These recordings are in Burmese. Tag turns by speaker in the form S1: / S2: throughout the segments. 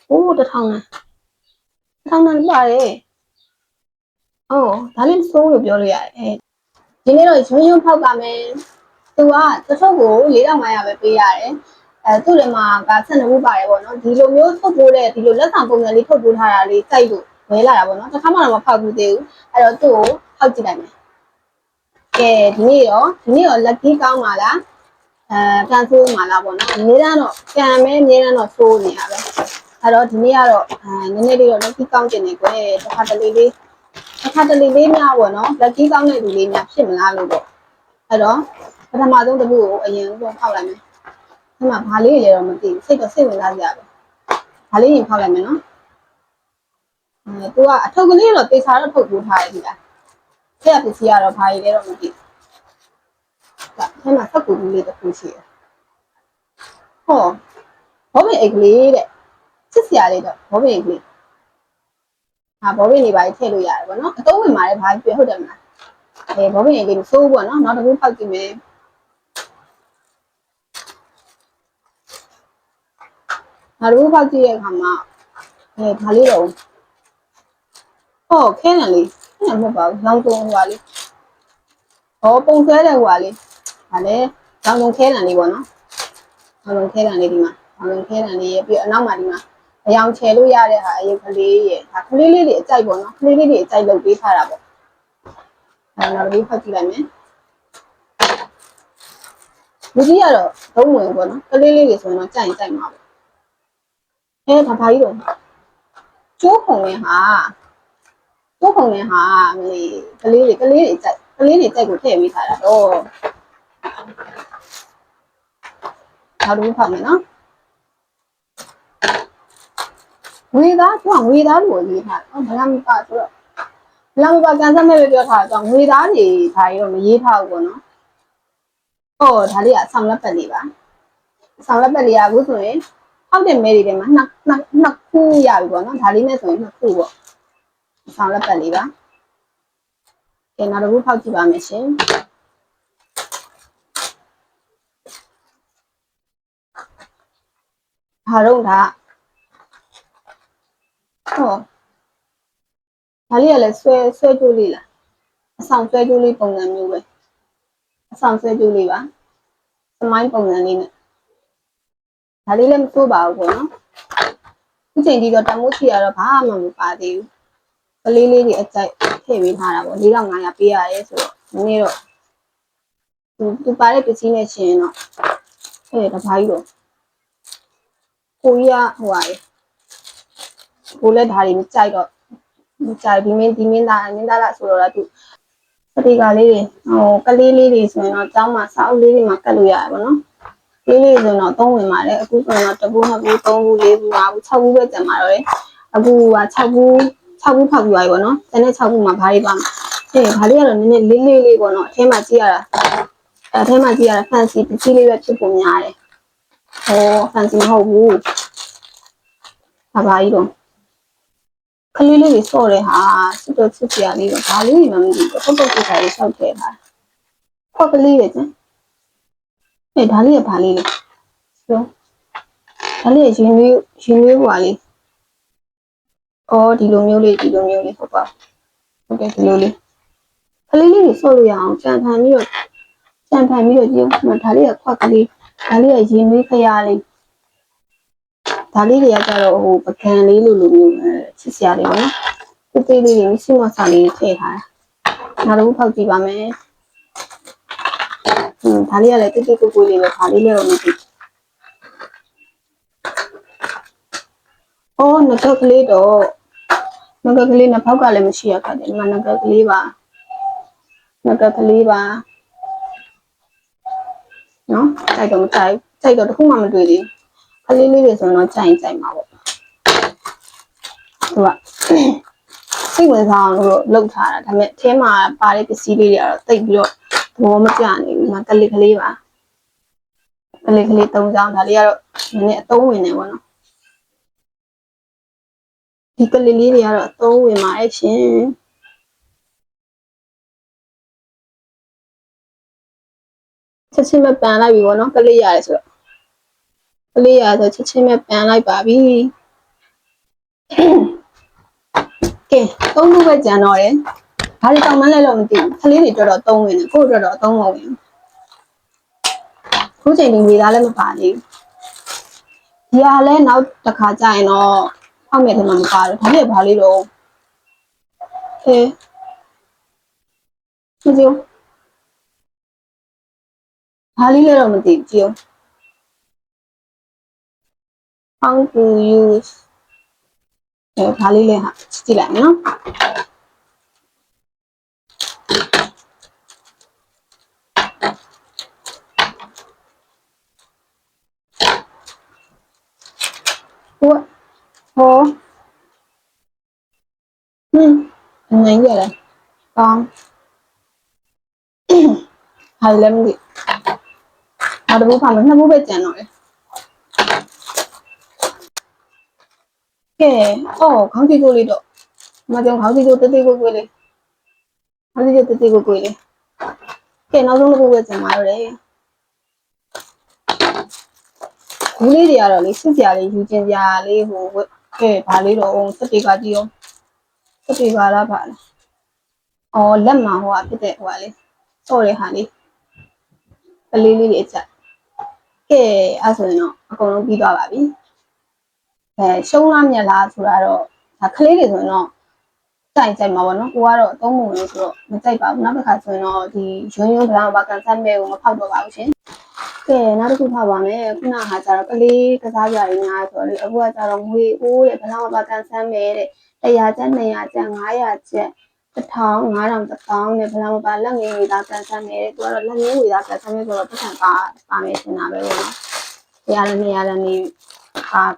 S1: အိုးတစ်ထောင်နဲ့ပါတယ်အော်ဒါလေးစိုးလို့ပြောလို့ရတယ်ဒီနေ့တော့ရွံ့ဖောက်ပါမယ်သူကတစ်ထုပ်ကို4500ပဲပေးရတယ်သူ့ထဲမှာက12ခုပါတယ်ပေါ့နော်ဒီလိုမျိုးထုတ်ပိုးတဲ့ဒီလိုလက်ဆောင်ပုံစံလေးထုတ်ပိုးထားတာလေးစိုက်လို့ဝဲလာတာပေါ့နော်တစ်ခါမှတော့မဖောက်ဘူးသေးဘူးအဲ့တော့သူ့ကိုဖောက်ကြည့်လိုက်မယ်ကဲဒီနေ့ရော lucky ကောင်းပါလားကန်ဆိုးမှာလားပေါ့နော်အများအားတော့ကံမဲအများအားတော့ဆိုးနေတာပဲအဲ့တော့ဒီနေ့ကတော့နည်းနည်းလေးတော့ lucky ကောင်းတင်နေကွယ်တစ်ခါတလေလေးများပေါ့နော် lucky ကောင်းတဲ့လူလေးများဖြစ်မလားလို့ပေါ့အဲ့တော့ပထမဆုံးတစ်ခုကိုအရင်ဆုံးဖောက်လိုက်မယ်ဒီမှာဘာလေးတွေလည်းတော့မသိဘူးစိတ်ဝင်စားကြပဲဘာလေးရင်ဖောက်လိုက်မယ်နော်သူကအထုပ်ကလေးတော့ပေစာတော့ထုတ်ပိုးထားတယ်ဒီလားဆက်ပစ္စည်းကတော့ဘာကြီးလဲတော့မသိဘူးအဲ့မှာဆက်ကူလေးတစ်ခုရှိတယ်ဟောဘောပင်အိတ်ကလေးတဲ့စစ်စရာလေးတော့ဘောပင်အိတ်ကလေးဘောပင်တွေပါထည့်လို့ရတယ်ပေါ့နော်အသုံးဝင်ပါတယ်ဘာပြဟုတ်တယ်မလားဘောပင်အိတ်ကလေးစိုးပေါ့နော်နောက်တစ်ခုဖောက်ကြည့်မယ်နောက်တစ်ခုဖောက်ကြည့်ရဲ့အခါမှာဘာလေးတော့ဟောခဲနံလေးမဟုတ်ပါဘူးလောင်တုံဟွာလေးပုံဆွဲတဲ့ဟွာလေးဒါလည်းလောင်တုံခဲနံလေးပေါ့နော်လောင်တုံခဲနံလေးဒီမှာလောင်တုံခဲနံလေးရဲ့ပြီးအနောက်မှာဒီမှာအယောင်ချယ်လို့ရတဲ့ဟာအရုပ်ကလေးရဲ့ဒါကလေးလေးတွေအကြိုက်ပေါ့နော်ကလေးလေးတွေအကြိုက်လုပ်ပေးထားတာပေါ့နောက်တစ်ခုဖတ်ကြည့်လိုက်မယ်လူကြီးကတော့သုံးဝင်ပေါ့နော်ကလေးလေးတွေဆိုရင်တော့ကြိုက်မှာပေါ့ဒါဘာကြီးတော့ကျိုးခုံနဲ့ဟာမလေးကလေးတွေကြိုက်ကိုထည့်ပေးထားတာတော့နောက်တစ်ခုဖတ်မယ်နော်ငွေသားလို့ရေးထားတယ်ဗလာမပါဆိုတော့ဗလာမပါကန်ဆယ်မဲ့ပဲပြောထားတာငွေသားတွေဒါကြီးတော့မရေးထားဘူးပေါ့နော်ဒါလေးကဆောင်းလက်ပတ်လေးပါဆောင်းလက်ပတ်လေးကအခုဆိုရင်အောက်တဲ့မဲတွေထဲမှာနှစ်ခုရပြီပေါ့နော်ဒါလေးနဲ့ဆိုရင်နှစ်ခုပေါ့ဆောင်းလက်ပတ်လေးပါကဲနောက်တစ်ခုဖောက်ကြည့်ပါမယ်ရှင်ဟာတော့ဒါဒါလေးကလည်းဆွဲကြိုးလေးလားအဆောင်ဆွဲကြိုးလေးပုံစံမျိုးပဲအဆောင်ဆွဲကြိုးလေးပါစမိုင်းပုံစံလေးနဲ့ဒါလေးလည်းမဆိုးပါဘူးပေါ့နော်အခုချိန်ဒီတော့တမိုးချီကတော့ဘာမှမပါသေးဘူးကလေးလေးတွေအကြိုက်ထည့်ပေးထားတာပေါ့4500ပေးရတယ်ဆိုတော့ဒီနေ့တော့သူပါတဲ့ပစ္စည်းနဲ့ရှင်တော့ဒါဘာကြီးတော့ကိုကြီးကဟိုပါလေကိုလည်းဒါတွေမကြိုက်တော့မကြိုက်ဒီမင်းသားလားဆိုတော့သူစတိကာလေးတွေကလေးလေးတွေဆိုရင်တော့ကျောင်းမှာစာအုပ်လေးတွေမှာကတ်လို့ရတယ်ပေါ့နော်လေးလေးဆိုတော့သုံးဝင်ပါတယ်အခုဆိုရင်တော့တပူးနှစ်ပူးသုံးပူးလေးပူး၅ပူး6ပူးပဲကျန်ပါတော့တယ်အခုက6ပူးဖောက်ပြသွားပြီပေါ့နော်ကျန်တဲ့6ပူးမှာဘာတွေပါဘာလေးကတော့နည်းနည်းလေးပေါ့နော်အထဲမှာကြည့်ရတာfancy ပစ္စည်းလေးပဲဖြစ်ပုံများတယ်fancy မဟုတ်ဘူးဘာကြီးတော့ကလေးလေးတွေစော့တဲ့ဟာစစ်တော့စစ်စရာလေးတော့ဒါလေးတွေမှမသိဘူးပုတ်ပုတ်စစ်စရာလေးစောက်ထည့်ထားခွက်ကလေးတွေကျန်ဒါလေးကဘာလေးလဲဆိုဒါလေးရင်နွေးဟွာလေးဒီလိုမျိုးလေးဟုတ်ပါဟုတ်ကဲ့ဒီလိုလေးကလေးလေးတွေစော့လို့ရအောင်ကြံဖန်ပြီးတော့ကြည့်ဒါလေးကခွက်ကလေးဒါလေးကရင်နွေးခရလေးဒါလေးတွေကကြတော့ပကံလေးလိုမျိုးချစ်စရာလေးပေါ့နော်သေးလေးတွေမရှိမဆာလေးထည့်ထားတာနောက်တစ်ခုဖောက်ကြည့်ပါမယ်ဒါလေးကလည်းတိတိကိုကိုလေးပဲဒါလေးလည်းတော့မသိငကကလေးတော့ငကကလေးနဲ့ဖောက်ကလည်းမရှိရခက်တယ်ဒီမှာငကကလေးပါနော်ကြိုက်တော့မကြိုက်တော့တခုမှမတွေ့သေးဘူးကလေးလေးတွေဆိုတော့ကြိုက်မှာပေါ့သူကစိတ်ဝင်စားအောင်လို့လုပ်ထားတာဒါပေမဲ့အထဲမှာပါတဲ့ပစ္စည်းလေးတွေကတော့တိတ်ပြီးတော့ဘောမကျနေဘူးကလေးကလေးပါကလေး3ချောင်းဒါလေးကတော့နည်းနည်းအသုံးဝင်နေပေါ့နော်ဒီကလေးလေးတွေကတော့အသုံးဝင်ပါတယ်ရှင်ချက်ချင်းပဲပန်လိုက်ပြီပေါ့နော်ကလေးရတယ်ဆိုတော့ ကလေးရဆိုချက်ချင်းပဲပန်လိုက်ပါပြီကဲသုံးခုပဲကြံတော့တယ်ဘာတွေတောင်းမှန်းလဲတော့မသိဘူးကလေးတွေတော်သုံးဝင်တယ်ကို့အတွက်တော့သုံးမဝင်ခုချိန်ဒီမိသားလည်းမပါသေးဘူးဒီဟာလည်းနောက်တစ်ခါကြာရင်တော့ဖောက်မဲ့တယ်မှမပါဘူးဒါပြဘာလေးတော့ကဲကြည့်ဘာလေးလဲတော့မသိဘူးကြည့် how to use ဘာလေးလဲဟာကြည့်လိုက်နော်ဟိုနိုင်ရတယ်ကောင်းဟာလည်းမသိဘာတဘူးဖာလို့နှစ်ဘူးပဲကြံတော့တယ်ကဲအော်ခေါင်းကြည့်ကိုလေးတော့မကြောင်ခေါင်းကြည့်ကိုတေးသေးကိုကိုလေးခေါင်းကြည့်တေးသေးကိုကိုလေးကဲနောက်ဆုံးတစ်ခုပဲကြံပါတော့တယ်ဘူးလေးတွေကတော့လေစစ်စရာလေးယူကျင်စရာလေးဟိုကဲဘာလေးတော့စက်တွေကကြည့်အောင်စက်တွေကလားပါလားအော်လက်မှာဟိုကဖြစ်တဲ့ဟိုကလေးစော့တဲ့ဟာလေးကလေးလေးတွေအချက်ကဲအဲ့ဆိုရင်တော့အကုန်လုံးပြီးသွားပါပြီရှုံးလားမြက်လားဆိုတာတော့ဒါကလေးတွေဆိုရင်တော့ကြိုက်မှာပေါ့နော်ကိုကတော့သုံးပုံလို့ဆိုတော့မကြိုက်ပါဘူးနောက်တစ်ခါဆိုရင်တော့ဒီရွန်းဘလောင်ဘာကန်ဆတ်မဲကိုမဖောက်တော့ပါဘူးရှင်ကဲနောက်တစ်ခုဖောက်ပါမယ်ခုနကကျတော့ကလေးကစားကြရများဆိုတော့လေအခုကကျတော့ငွေအိုးတဲ့ဘလောင်ဘာကန်ဆတ်မဲတဲ့100ကျပ်200ကျပ်500ကျပ်1000 5000 1000နဲ့ဘလောင်ဘာလက်ငင်းဝေသားကန်ဆတ်မဲတဲ့သူကတော့လက်ငင်းဝေသားကန်ဆတ်မဲဆိုတော့ပတ်စံပါမယ်ရှင်တာပဲပေါ့နော်100နဲ့200နဲ့နေ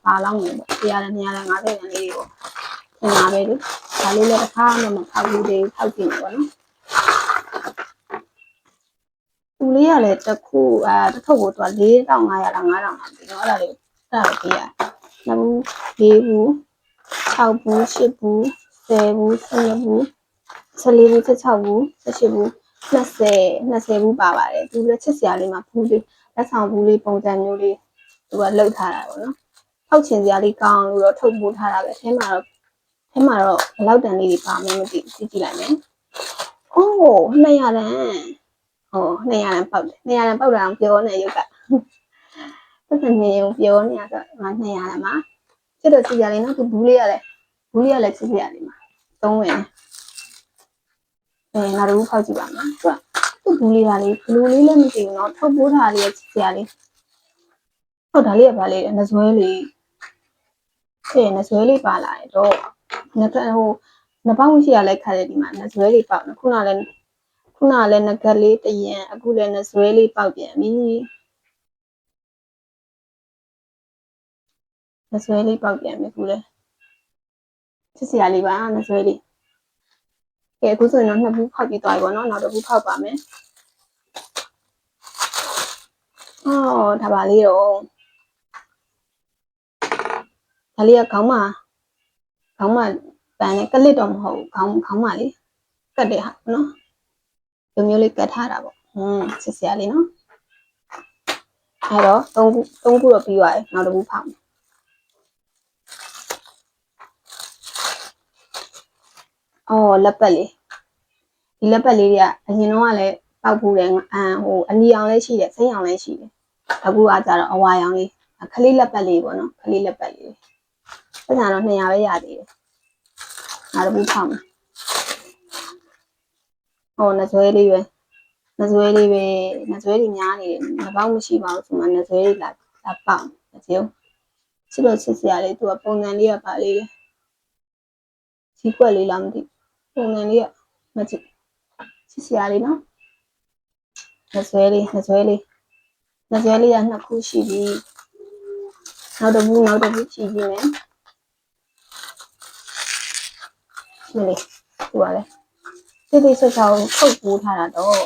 S1: ပါလောက်မယ်ပေါ့100နဲ့250နဲ့လေးပေါ့ထင်ပါပဲလေဒါလေးလည်းတစ်ခါမှမဖောက်ဘူးသေးဖောက်ကြည့်နေပါနော်သူလေးကလည်းတစ်ခုတစ်ထုပ်ကိုသူက4500လား5000လားဒီတော့အဲ့ဒါလေးပေးရနှစ်ဘူး၄ဘူး6ဘူး8ဘူး10ဘူး12ဘူး14ဘူး16ဘူး18ဘူး20ဘူးပါပါတယ်သူလည်းချစ်စရာလေးမှာဘူးလေးလက်ဆောင်ဘူးလေးပုံစံမျိုးလေးသူကလှုပ်ထားတာပေါ့နော်ထောက်ချင်စရာလေးကောင်းလို့တော့ထုတ်ပိုးထားတာပဲအဲမှာတော့ဘယ်လောက်တန်လေးတွေပါမယ်မသိဘူးကြည့်လိုက်မယ်။အိုး200တန်ဟော200တန်ပေါက်တယ်200တန်ပေါက်တာအောင်ပြောနေရုပ်ကပတ်စံနေုံပြောနေရဆို200တန်မှာချစ်တော့ချစ်ရလေးနော်သူဘူးလေးရလဲချစ်စရာလေးမှာသုံးဝင်နောက်တစ်ခုဖောက်ကြည့်ပါမယ်သူဘူးလေးကလေဘလူးလေးလည်းမသိဘူးနော်ထုတ်ပိုးထားလေးချစ်စရာလေးဟုတ်ဒါလေးကဘာလေးနဇွဲလေးနဇွဲလေးပါလာတယ်တော့နကဟိုနှစ်ပေါင်းရှိရလဲခါတယ်ဒီမှာနဇွဲလေးပေါက်ခုနလည်းငကလေးတရံအခုလည်းနဇွဲလေးပေါက်ပြန်ပြီနဇွဲလေးပေါက်ပြန်ပြီခုလည်းချစ်စရာလေးပါနဇွဲလေးကဲအခုဆိုရင်တော့နှစ်ဘူးဖောက်ပြီးသွားပြီပေါ့နော်နောက်တစ်ဘူးဖောက်ပါမယ်အော်ဒါပါလေးတော့ဒါလေးကခေါင်းမှာပန်နဲ့ကလစ်တော့မဟုတ်ခေါင်းမှာလေးကတ်တဲ့ဟာနော်ဒီမျိုးလေးကတ်ထားတာပေါ့ချစ်စရာလေးနော်အဲ့တော့သုံးခုတော့ပြီးသွားပြီနောက်တစ်ခုဖောက်မယ်အော်လက်ပတ်လေးဒီလက်ပတ်လေးတွေကအရင်တော့ကလည်းပောက်ဘူးတယ်ဟိုအနီအောင်လည်းရှိတယ်စိမ့်အောင်လည်းရှိတယ်အခုကကြတော့အဝါရောင်လေးခလေးလက်ပတ်လေးပေါ့နော်ခလေးလက်ပတ်လေးပတ်စံတော့200ပဲရသေးတယ်နောက်တစ်ခုဖောက်မယ်ဟိုနဇွဲလေးများနေတယ်မပေါက်မရှိပါဘူးဆိုမှနဇွဲလေးလာပေါက်မကြည့်ချစ်လို့ချစ်စရာလေးသူကပုံစံလေးကပါလေးတယ်ချီကွက်လေးလားမသိပုံစံလေးကမကြည့်ချစ်စရာလေးနော်နဇွဲလေးကနှစ်ခုရှိပြီနောက်တစ်ခုရှိပြီမယ်မလေးသူကလည်းတိတ်ဆောက်ထုတ်ပိုးထားတာတော့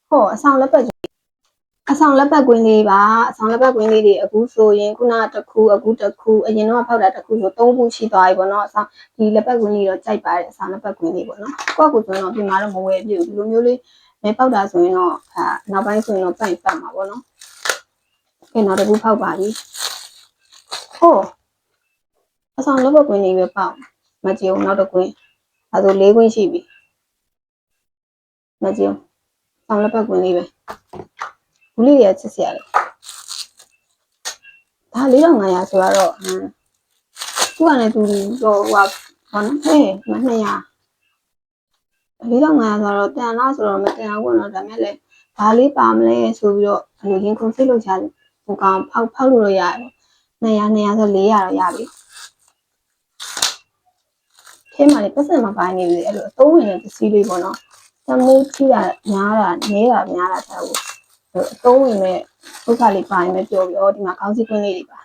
S1: ဟောအဆောင်လက်ပတ်ကွင်းလေးပါအဆောင်လက်ပတ်ကွင်းလေးတွေအခုဆိုရင်ခုနတစ်ခုအခုတစ်ခုအရင်တော့ဖောက်တာတစ်ခုဆို3ခုရှိသွားပြီပေါ့နော်အဆောင်ဒီလက်ပတ်ကွင်းလေးတော့ကြိုက်ပါတယ်အဆောင်လက်ပတ်ကွင်းလေးပေါ့နော်ကိုဆိုရင်တော့ပြင်မာတော့မဝယ်ပြည့်ဘူးဒီလိုမျိုးလေးမဲပေါက်တာဆိုရင်တော့နောက်ပိုင်းဆိုရင်တော့ပတ်မှာပေါ့နော် ကဲနောက်တစ်ခုဖောက်ပါပြီဟောအဆောင်လက်ဘက်ကွင်းလေးပဲပေါက်မကြည့်အောင်နောက်တစ်ကွင်းဒါဆို၄ကွင်းရှိပြီမကြည့်အောင်ဆောင်လက်ဘက်ကွင်းလေးပဲဘူးလေးရချစ်စရာလေဒါ4500ဆိုတော့သူကလည်းသူတော့ဟိုဘာနော်ဟဲ့မ200 4500ဆိုတော့တန်လားဆိုတော့မတန်ဘူးနော်ဒါမဲ့လည်းဘာလေးပါမလဲဆိုပြီးတော့ဘယ်လိုရင်ခုန်စိတ်လို့ချတယ်ဟိုကောင်ဖောက်လို့ရတယ်200ဆို400တော့ရပြီထဲမှာလည်းပတ်စံမပိုင်းနေပြီအဲ့လိုအသုံးဝင်တဲ့ပစ္စည်းလေးပေါ့နော်တမိုးထိတာများတာနေတာများတာထားဘူးအသုံးဝင်မဲ့ဥစ္စာလေးပိုင်းပဲပြောပြီးတော့ဒီမှာခေါင်းစည်းကွင်းလေးတွေပါ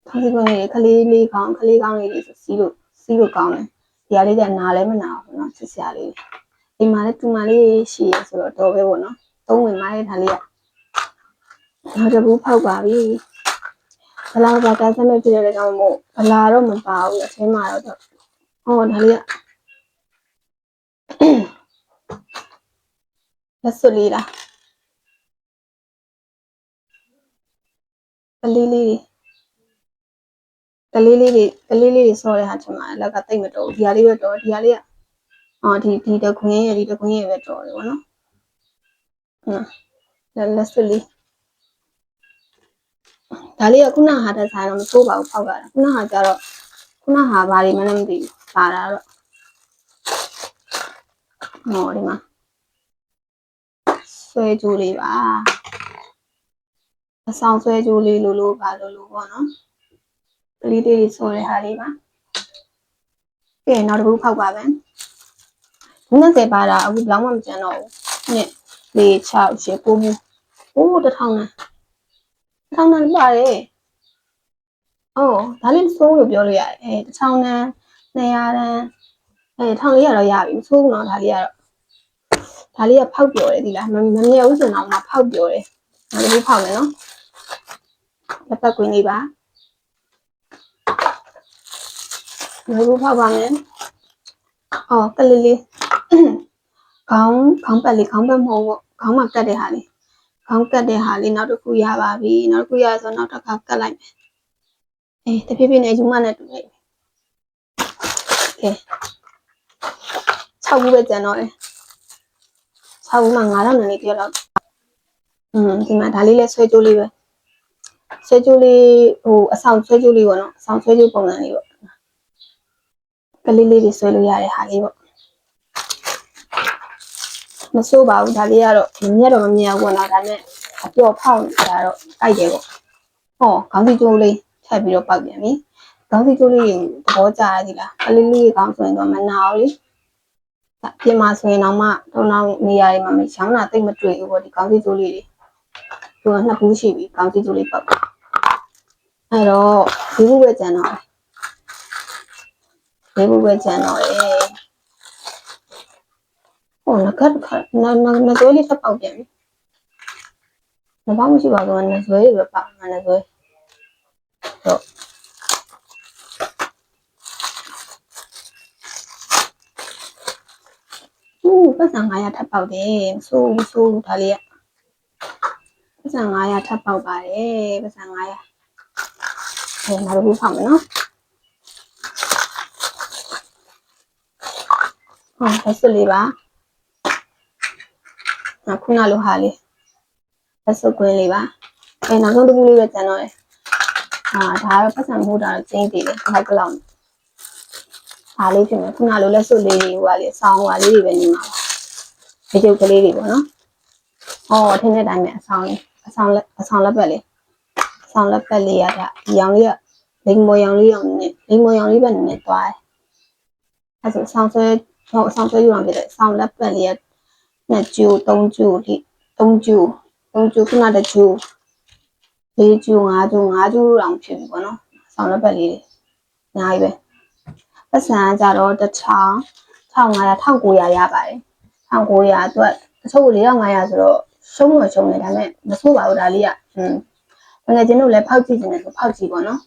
S1: ခေါင်းစည်းကွင်းလေးခလေးလေးကောင်းလေးတွေဆိုစီးလို့ကောင်းတယ်ဒီဟာလေးကနားလည်းမနာဘူးနော်စစ်စရာလေးဒီမှာလည်းတူမလေးရှိရဆိုတော့တော့ပဲပေါ့နော်သုံးဝင်မှလည်းဒါလေးကနောက်တစ်ခုဖောက်ပါပြီဘလာကကစမဲ့ဖြစ်တဲ့ကြောင့်မို့ဘလာတော့မပါဘူးအချင်းမှာတော့ဟောဒါလေးကလက်စွပ်လေးလားကလေးလေးတွေဆော်တဲ့ဟာချင်မှာလက်ကတိတ်မတော်ဒီဟာလေးပဲတော်ဒီဟာလေးကဒီတခွင်းရဲ့ပဲတော်တယ်ပေါ့နော်လက်စွပ်လေးဒါလေးကခုနဟာတက်ဆိုင်တော့မဆိုးပါဘူးဖောက်ရတာခုနဟာကျတော့ခုနဟာဘာတွေမှလည်းမသိဘူးပါတာတော့ဒီမှာဆွဲကြိုးလေးပါအဆောင်ဆွဲကြိုးလေးလိုပါလို့ပေါ့နော်ကလေးလေးဆော်တဲ့ဟာလေးပါကဲနောက်တစ်ခုဖောက်ပါမယ်20ပါတာအခုဘယ်လောက်မှမကျန်တော့ဘူးနှစ်4 6 8 9ဘူးအိုး1000နဲ့ပါတယ်ဒါလေးစိုးလို့ပြောလို့ရတယ်1000နဲ့200တန်း1400တော့ရပြီမဆိုးဘူးနော်ဒါလေးကဖောက်ပြော်တယ်ဒီလားမမြဲဘူးဆိုတော့ဖောက်ပြော်တယ်နောက်တစ်ခုဖောက်မယ်နော်လက်ပတ်ကွင်းလေးပါနောက်တစ်ခုဖောက်ပါမယ်ကလေးလေးခေါင်းပတ်လေးခေါင်းပတ်မဟုတ်ဘူးခေါင်းမှာကတ်တဲ့ဟာလေးခေါင်းကတ်တဲ့ဟာလေးနောက်တစ်ခုရပါပြီနောက်တစ်ခုရဆိုနောက်တစ်ခါကတ်လိုက်မယ်တဖြည်းဖြည်းနဲ့ယူမနဲ့တူနေပြီကဲ6ခုပဲကျန်တော့တယ်6ခုမှ9000နဲ့ပြောတော့ဒီမှာဒါလေးလဲဆွဲကြိုးလေးပဲဆွဲကြိုးလေးအဆောင်ဆွဲကြိုးလေးပေါ့နော်အဆောင်ဆွဲကြိုးပုံစံလေးပေါ့ကလေးလေးတွေဆွဲလို့ရတဲ့ဟာလေးပေါ့မဆိုးပါဘူးဒါလေးကတော့မြက်တော့မမြက်ဘူးပေါ့နော်ဒါနဲ့အပျော်ဖောက်နေတာတော့တိုက်တယ်ပေါ့ခေါင်းစည်းကြိုးလေးထပ်ပြီးတော့ပောက်ပြန်ပြီခေါင်းစည်းကြိုးလေးကိုသဘောကျရသည်လားကလေးလေးခေါင်းဆိုရင်တော့မနာဘူးလေပြင်မှာဆိုရင်တော့မှတော့နေရာတွေမှာမချောင်းတာတိတ်မတွေ့ဘူးပေါ့ဒီခေါင်းစည်းကြိုးလေးတွေသူက2ခုရှိပြီခေါင်းစည်းကြိုးလေးပောက်အဲ့တော့ဒီခုပဲကျန်တော့ငကတ်နဇွဲလေးထပ်ပေါက်ပြန်ပြီမပေါက်မရှိပါဘူးနဇွဲလေးပဲပေါက်နဇွဲတော့ပတ်စံ900ထပ်ပေါက်တယ်ဆိုးဒါလေးကပတ်စံ900ထပ်ပေါက်ပါတယ်ပတ်စံ900နောက်တစ်ခုဖောက်မယ်နော်လက်စွပ်လေးပါခုနလိုဟာလေးလက်စွပ်ကွင်းလေးပါနောက်ဆုံးတစ်ခုလေးပဲကျန်တော့တယ်ဒါကတော့ပတ်စံမဟုတ်တာတော့ကျင်းသေးတယ်နောက်ကလောက်အားလေးဖြစ်မယ်ခုနလိုလက်စွပ်လေးတွေဟိုကလေးဆောင်းဟိုလေးတွေပဲနေမှာပါဒီကျုပ်ကလေးတွေပေါ့နော်ထင်းတဲ့အတိုင်းပဲအဆောင်လက်ပတ်လေးအဆောင်လက်ပတ်လေးရတာဒီရောင်လေးကလိမ်မော်ရောင်လေးပဲနည်းနည်းသွားတယ်အဲဆိုအဆောင်ဆွဲယူအောင်ဖြစ်တယ်အဆောင်လက်ပတ်လေးက2ကျူ3ကျူခုနတစ်ကျူ4ကျူ5ကျူတောင်ဖြစ်ပြီပေါ့နော်အဆောင်လက်ပတ်လေးတွေအများကြီးပဲပတ်စံကြတော့1000 1500 1900ရပါတယ်1900အတွက်အချို့4500ဆိုတော့ရှုံးတယ်ဒါပေမဲ့မဆိုးပါဘူးဒါလေးကငယ်ချင်းတို့လည်းဖောက်ကြည့်နေတယ်ဆိုဖောက်ကြည့်ပေါ့နော်